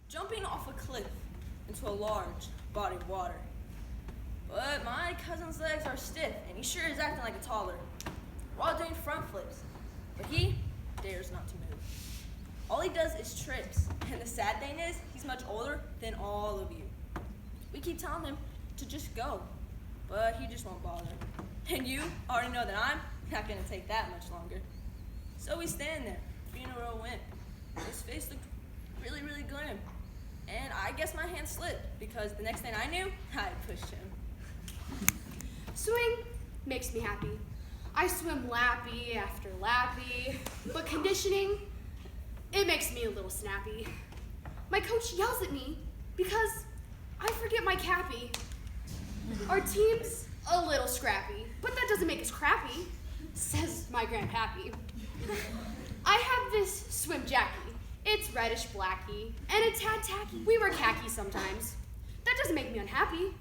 jumping off a cliff into a large body of water. But my cousin's legs are stiff, and he sure is acting like a toddler. We're all doing front flips, but he dares not to move. All he does is trips, and the sad thing is, he's much older than all of you. We keep telling him to just go, but he just won't bother. And you already know that I'm not gonna take that much longer. So we stand there, being a real wimp. His face looked really, really grim. And I guess my hand slipped, because the next thing I knew, I pushed him. Swimming makes me happy. I swim lappy after lappy, but conditioning, it makes me a little snappy. My coach yells at me because I forget my cappy. Our team's a little scrappy, but that doesn't make us crappy, says my grandpappy. I have this swim jacky. It's reddish blacky, and a tad tacky. We wear khaki sometimes. That doesn't make me unhappy.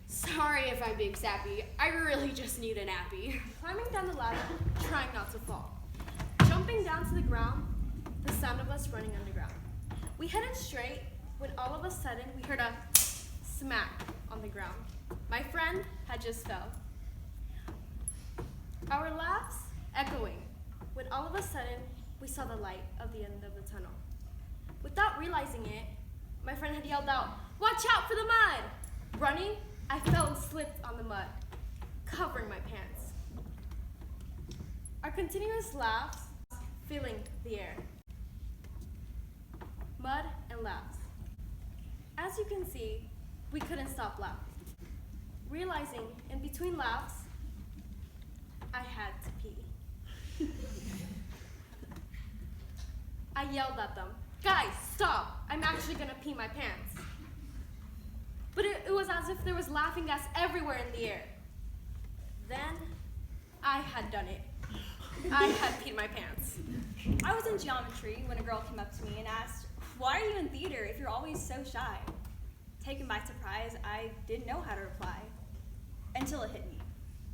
Sorry if I'm being sappy. I really just need a nappy. Climbing down the ladder, trying not to fall. Jumping down to the ground, the sound of us running underground. We headed straight when all of a sudden we heard a smack on the ground. My friend had just fell. Our laughs echoing when all of a sudden we saw the light of the end of the tunnel. Without realizing it, my friend had yelled out, "Watch out for the mud!" Running, I fell and slipped on the mud, covering my pants. Our continuous laughs filling the air. Mud and laughs. As you can see, we couldn't stop laughing. Realizing in between laughs, I had to pee. I yelled at them, "Guys, stop! I'm actually gonna pee my pants." But it was as if there was laughing gas everywhere in the air. Then, I had done it. I had peed my pants. I was in geometry when a girl came up to me and asked, "Why are you in theater if you're always so shy?" Taken by surprise, I didn't know how to reply until it hit me.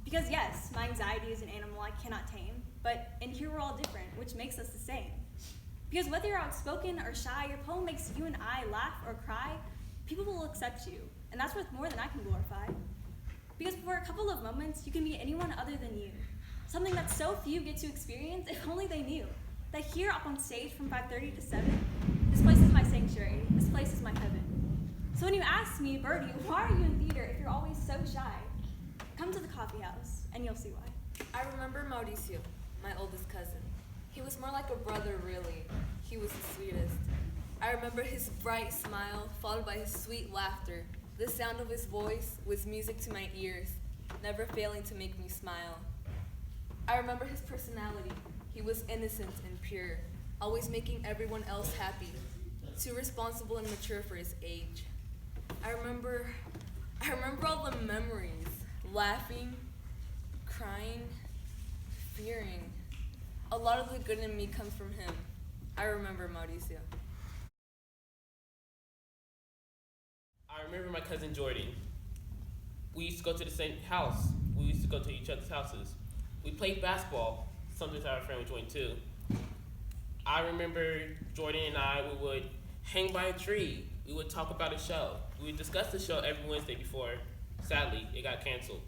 Because yes, my anxiety is an animal I cannot tame, but in here we're all different, which makes us the same. Because whether you're outspoken or shy, your poem makes you and I laugh or cry, people will accept you, and that's worth more than I can glorify. Because for a couple of moments, you can be anyone other than you. Something that so few get to experience, if only they knew. That here up on stage from 5:30 to 7, this place is my sanctuary, this place is my heaven. So when you ask me, "Birdie, why are you in theater if you're always so shy?" Come to the coffee house, and you'll see why. I remember Mauricio, my oldest cousin. He was more like a brother, really. He was the sweetest. I remember his bright smile, followed by his sweet laughter. The sound of his voice was music to my ears, never failing to make me smile. I remember his personality. He was innocent and pure, always making everyone else happy, too responsible and mature for his age. I remember all the memories, laughing, crying, fearing. A lot of the good in me comes from him. I remember Mauricio. I remember my cousin Jordan. We used to go to the same house. We used to go to each other's houses. We played basketball. Sometimes our friend would join too. I remember Jordan and I, we would hang by a tree. We would talk about a show. We would discuss the show every Wednesday before, sadly, it got canceled.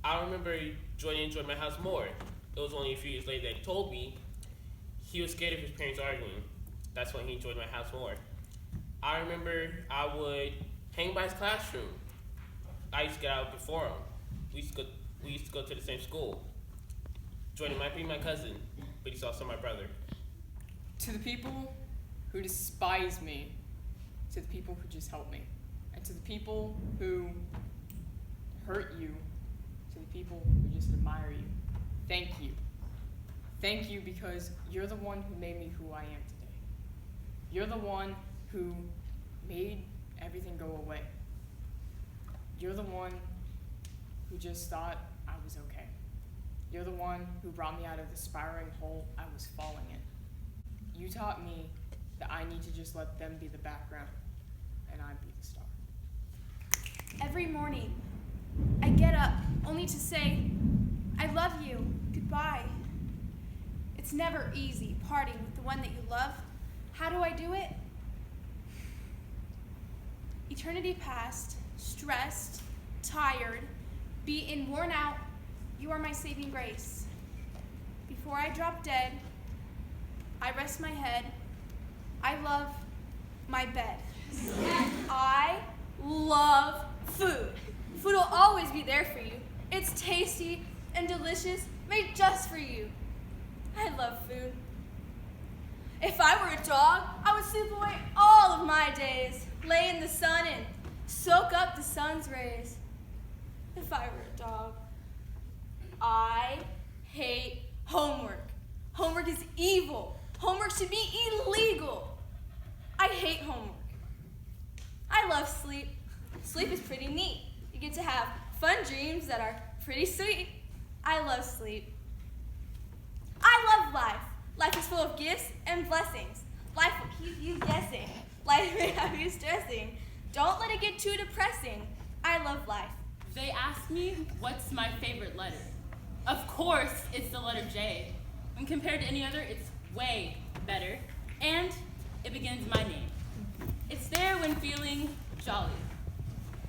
I remember Jordan enjoyed my house more. It was only a few years later that he told me he was scared of his parents arguing. That's when he enjoyed my house more. I remember I would hang by his classroom. I used to get out before him. We used to go to the same school. Jordan might be my cousin, but he's also my brother. To the people who despise me, to the people who just help me, and to the people who hurt you, to the people who just admire you, thank you. Thank you because you're the one who made me who I am today. You're the one who made everything go away. You're the one who just thought I was okay. You're the one who brought me out of the spiraling hole I was falling in. You taught me that I need to just let them be the background and I be the star. Every morning, I get up only to say, "I love you, goodbye." It's never easy parting with the one that you love. How do I do it? Eternity past, stressed, tired, beaten, worn out, you are my saving grace. Before I drop dead, I rest my head. I love my bed. I love food. Food will always be there for you. It's tasty and delicious, made just for you. I love food. If I were a dog, I would sleep away all of my days, lay in the sun and soak up the sun's rays. If I were a dog, I hate homework. Homework is evil. Homework should be illegal. I hate homework. I love sleep. Sleep is pretty neat. You get to have fun dreams that are pretty sweet. I love sleep. I love life. Life is full of gifts and blessings. Life will keep you guessing. Life may have you stressing. Don't let it get too depressing. I love life. They ask me what's my favorite letter. Of course, it's the letter J. When compared to any other, it's way better. And it begins my name. It's there when feeling jolly,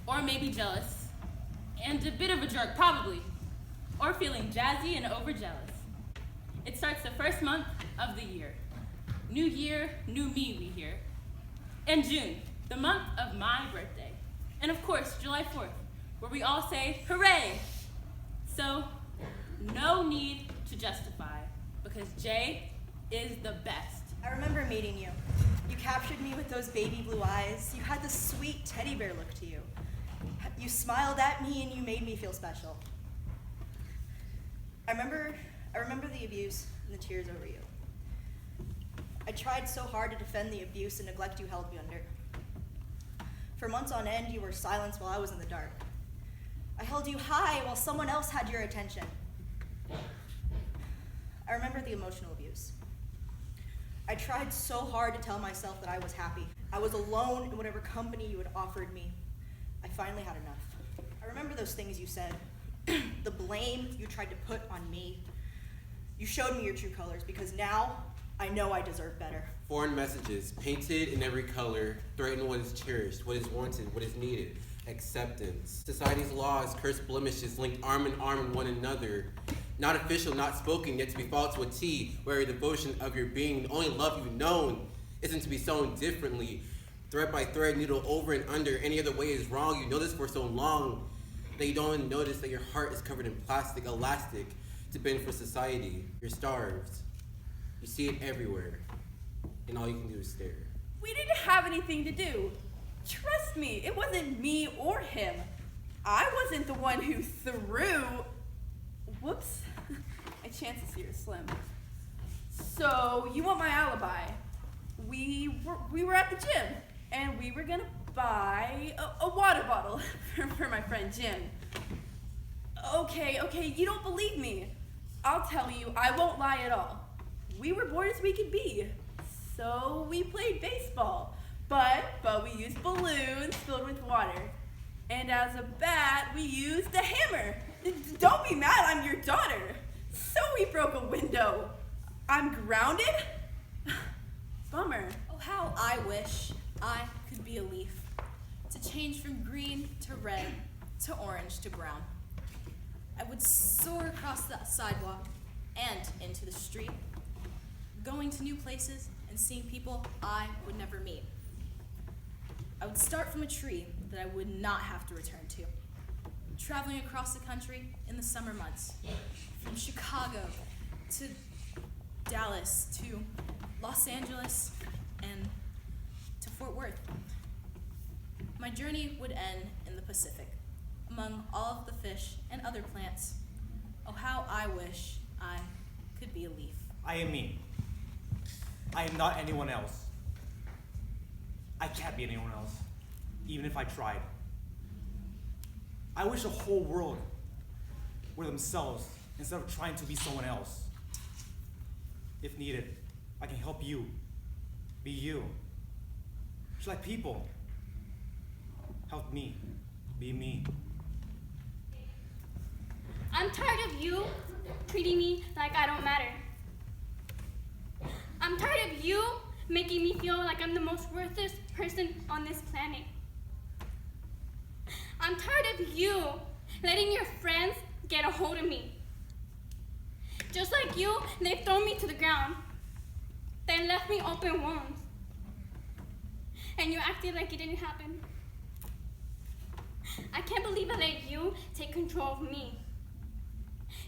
or maybe jealous, and a bit of a jerk, probably, or feeling jazzy and overjealous. It starts the first month of the year. New year, new me, we hear. And June, the month of my birthday. And of course, July 4th, where we all say, hooray! So, no need to justify, because J is the best. I remember meeting you. You captured me with those baby blue eyes. You had this sweet teddy bear look to you. You smiled at me and you made me feel special. I remember the abuse and the tears over you. I tried so hard to defend the abuse and neglect you held me under. For months on end, you were silenced while I was in the dark. I held you high while someone else had your attention. I remember the emotional abuse. I tried so hard to tell myself that I was happy. I was alone in whatever company you had offered me. I finally had enough. I remember those things you said, the blame you tried to put on me. You showed me your true colors because now I know I deserve better. Foreign messages, painted in every color, threaten what is cherished, what is wanted, what is needed. Acceptance. Society's laws, cursed blemishes, linked arm in arm in one another. Not official, not spoken, yet to be followed to a T, where your devotion of your being, the only love you've known, isn't to be sown differently. Thread by thread, needle over and under, any other way is wrong. You know this for so long that you don't even notice that your heart is covered in plastic, elastic, to bend for society. You're starved. You see it everywhere, and all you can do is stare. We didn't have anything to do. Trust me, it wasn't me or him. I wasn't the one who threw. Whoops, my chances here are slim. So you want my alibi? We were at the gym, and we were gonna buy a water bottle for my friend Jim. Okay, you don't believe me. I'll tell you, I won't lie at all. We were bored as we could be, so we played baseball. But we used balloons filled with water. And as a bat, we used a hammer. Don't be mad, I'm your daughter. So we broke a window. I'm grounded? Bummer. Oh, how I wish I could be a leaf. To change from green to red to orange to brown. I would soar across the sidewalk and into the street, going to new places and seeing people I would never meet. I would start from a tree that I would not have to return to, traveling across the country in the summer months, from Chicago to Dallas to Los Angeles and to Fort Worth. My journey would end in the Pacific, among all of the fish and other plants. Oh, how I wish I could be a leaf. I am me. I am not anyone else. I can't be anyone else, even if I tried. I wish the whole world were themselves instead of trying to be someone else. If needed, I can help you be you. Just like people help me be me. I'm tired of you treating me like I don't matter. I'm tired of you making me feel like I'm the most worthless person on this planet. I'm tired of you letting your friends get a hold of me. Just like you, they've thrown me to the ground, then left me open wounds. And you acted like it didn't happen. I can't believe I let you take control of me.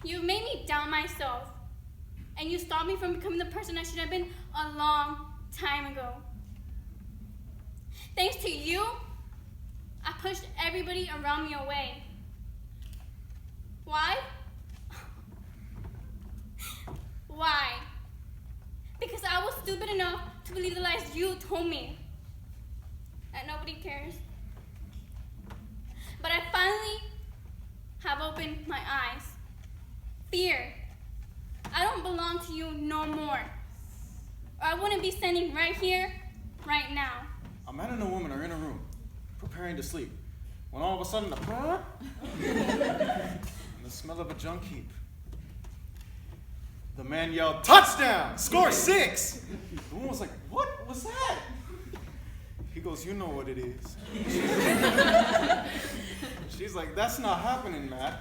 You made me doubt myself, and you stopped me from becoming the person I should have been a long time ago. Thanks to you, I pushed everybody around me away. Why? Why? Because I was stupid enough to believe the lies you told me. That nobody cares. But I finally have opened my eyes. Fear. I don't belong to you no more. Or I wouldn't be standing right here, right now. A man and a woman are in a room, preparing to sleep, when all of a sudden the and the smell of a junk heap. The man yelled, "Touchdown! Score 6!" The woman was like, "What was that?" He goes, "You know what it is." She's like, "That's not happening, Matt."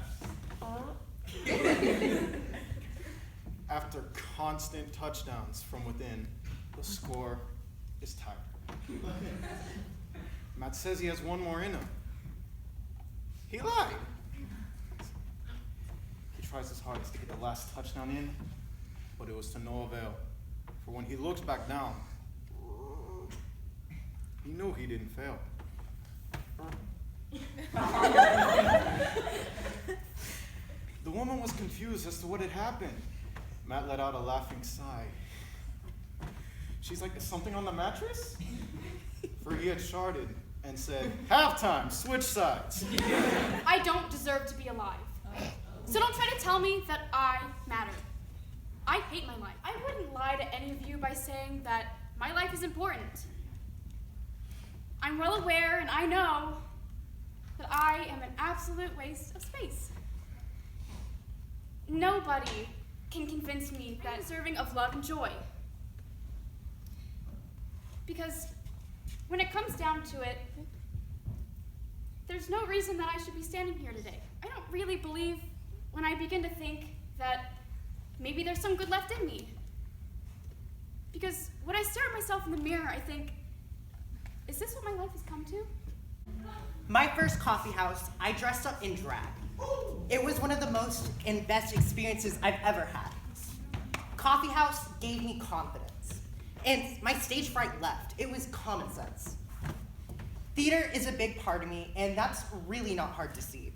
After constant touchdowns from within, the score is tied. Matt says he has one more in him. He lied. He tries his hardest to get the last touchdown in, but it was to no avail. For when he looks back down, he knew he didn't fail. The woman was confused as to what had happened. Matt let out a laughing sigh. She's like, "Is something on the mattress?" For he had sharded and said, "Halftime, switch sides." I don't deserve to be alive. So don't try to tell me that I matter. I hate my life. I wouldn't lie to any of you by saying that my life is important. I'm well aware and I know that I am an absolute waste of space. Nobody can convince me that I'm deserving of love and joy. Because when it comes down to it, there's no reason that I should be standing here today. I don't really believe when I begin to think that maybe there's some good left in me. Because when I stare at myself in the mirror, I think, is this what my life has come to? My first coffee house, I dressed up in drag. It was one of the most and best experiences I've ever had. Coffee house gave me confidence, and my stage fright left. It was common sense. Theater is a big part of me, and that's really not hard to see.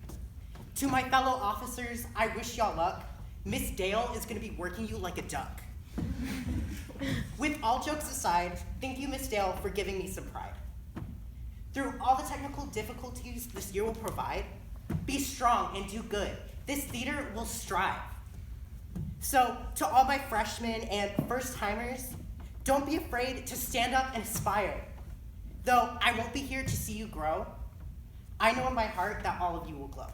To my fellow officers, I wish y'all luck. Miss Dale is gonna be working you like a duck. With all jokes aside, thank you, Miss Dale, for giving me some pride. Through all the technical difficulties this year will provide, be strong and do good. This theater will strive. So, to all my freshmen and first-timers, don't be afraid to stand up and aspire. Though I won't be here to see you grow, I know in my heart that all of you will glow.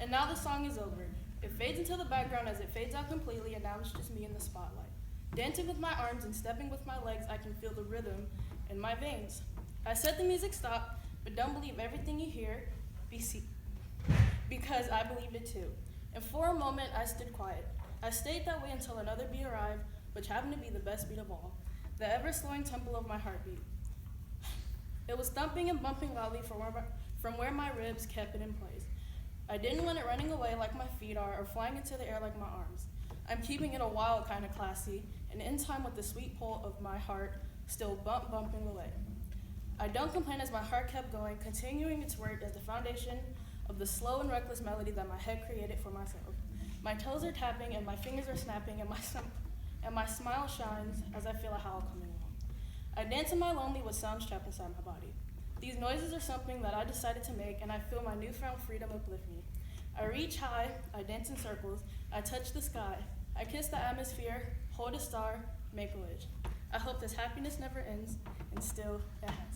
And now the song is over. It fades into the background as it fades out completely, and now it's just me in the spotlight. Dancing with my arms and stepping with my legs, I can feel the rhythm in my veins. I said the music stop, but don't believe everything you hear, because I believed it too. And for a moment, I stood quiet. I stayed that way until another beat arrived, which happened to be the best beat of all, the ever-slowing tempo of my heartbeat. It was thumping and bumping loudly from where my ribs kept it in place. I didn't want it running away like my feet are or flying into the air like my arms. I'm keeping it a wild kind of classy, and in time with the sweet pull of my heart still bumping away. I don't complain as my heart kept going, continuing its work as the foundation of the slow and reckless melody that my head created for myself. My toes are tapping and my fingers are snapping and my smile shines as I feel a howl coming on. I dance in my lonely with sounds trapped inside my body. These noises are something that I decided to make, and I feel my newfound freedom uplift me. I reach high, I dance in circles, I touch the sky, I kiss the atmosphere, hold a star, make a wish. I hope this happiness never ends, and still it happens.